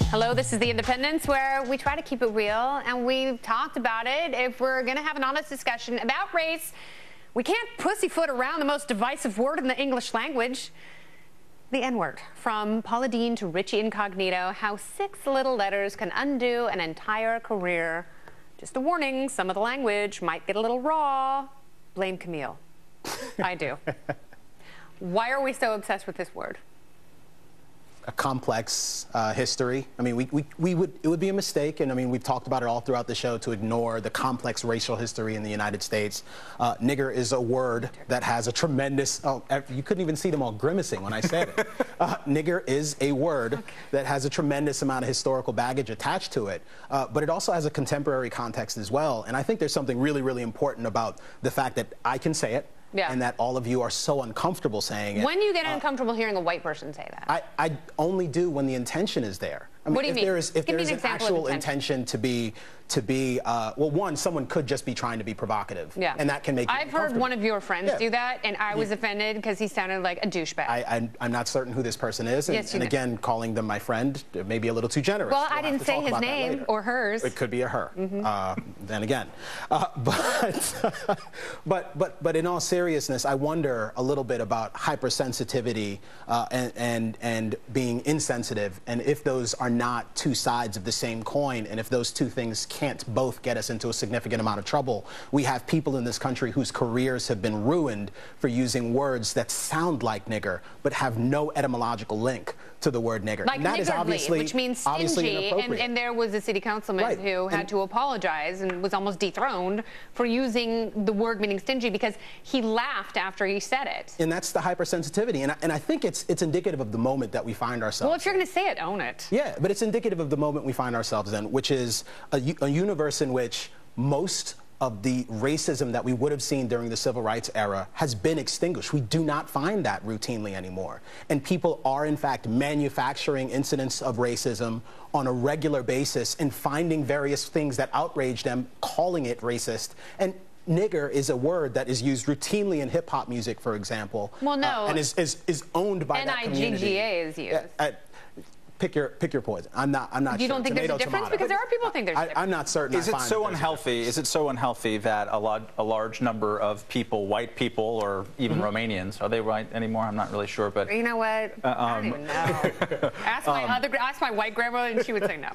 Hello, this is The Independence, where we try to keep it real, and we've talked about it. If we're going to have an honest discussion about race, we can't pussyfoot around the most divisive word in the English language, the N-word. From Paula Deen to Richie Incognito, how 6 little letters can undo an entire career. Just a warning, some of the language might get a little raw. Blame Camille. I do. Why are we so obsessed with this word? A complex history. I mean, it would be a mistake, and I mean, we've talked about it all throughout the show, to ignore the complex racial history in the United States. Nigger is a word that has a tremendous, you couldn't even see them all grimacing when I said it. Nigger is a word that has a tremendous amount of historical baggage attached to it, but it also has a contemporary context as well. And I think there's something really, really important about the fact that I can say it, and that all of you are so uncomfortable saying it. When do you get uncomfortable hearing a white person say that? I only do when the intention is there. I mean, what do you mean? If there is an actual intention to be, well, one, someone could just be trying to be provocative. Yeah. And that can make you I've heard one of your friends do that, and I was offended because he sounded like a douchebag. I'm not certain who this person is, and again, calling them my friend may be a little too generous. Well, I didn't say his name or hers. It could be a her, then again. But in all seriousness, I wonder a little bit about hypersensitivity and being insensitive, and if those are not two sides of the same coin, and if those two things can't both get us into a significant amount of trouble. We have people in this country whose careers have been ruined for using words that sound like nigger but have no etymological link to the word nigger. Like and that is obviously, which means stingy, and there was a city councilman who had to apologize and was almost dethroned for using the word meaning stingy because he laughed after he said it. And that's the hypersensitivity, and I think it's indicative of the moment that we find ourselves. Well, if you're going to say it, own it. Yeah, but it's indicative of the moment we find ourselves in, which is a universe in which most of the racism that we would have seen during the civil rights era has been extinguished. We do not find that routinely anymore. And people are, in fact, manufacturing incidents of racism on a regular basis and finding various things that outrage them, calling it racist. And nigger is a word that is used routinely in hip-hop music, for example. Well, no. And is owned by that community. N-I-G-G-A is used. Pick your poison. I'm not You don't think there's a difference? Because there are people who think there's a difference. I'm not certain. Is it so unhealthy? Is it so unhealthy that a large number of people, white people, or even Romanians, are they white anymore? I'm not really sure, but you know what? I don't even know. Ask my white grandma, and she would say no.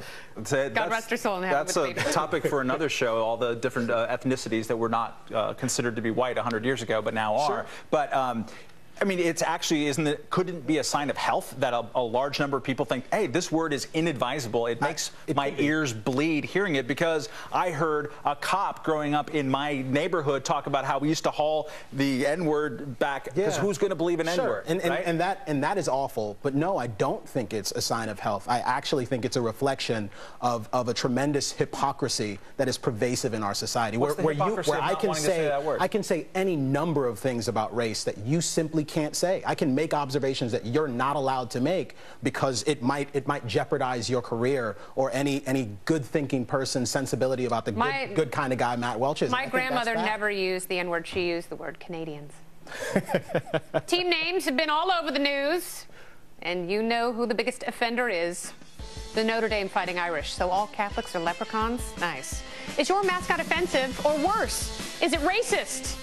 God rest her soul in heaven. That's a topic for another show. All the different ethnicities that were not considered to be white 100 years ago, but now are. But I mean, it's actually, couldn't it be a sign of health that a large number of people think, hey, this word is inadvisable. It makes my ears bleed hearing it, because I heard a cop growing up in my neighborhood talk about how we used to haul the N-word back, because who's going to believe an N-word? And that is awful. But no, I don't think it's a sign of health. I actually think it's a reflection of a tremendous hypocrisy that is pervasive in our society. Where I can say any number of things about race that you simply can't say. I can make observations that you're not allowed to make because it might jeopardize your career or any good thinking person's sensibility about the good kind of guy Matt Welch is. My grandmother never used the N-word. She used the word Canadians. Team names have been all over the news, and you know who the biggest offender is. The Notre Dame Fighting Irish. So all Catholics are leprechauns? Nice. Is your mascot offensive or worse? Is it racist?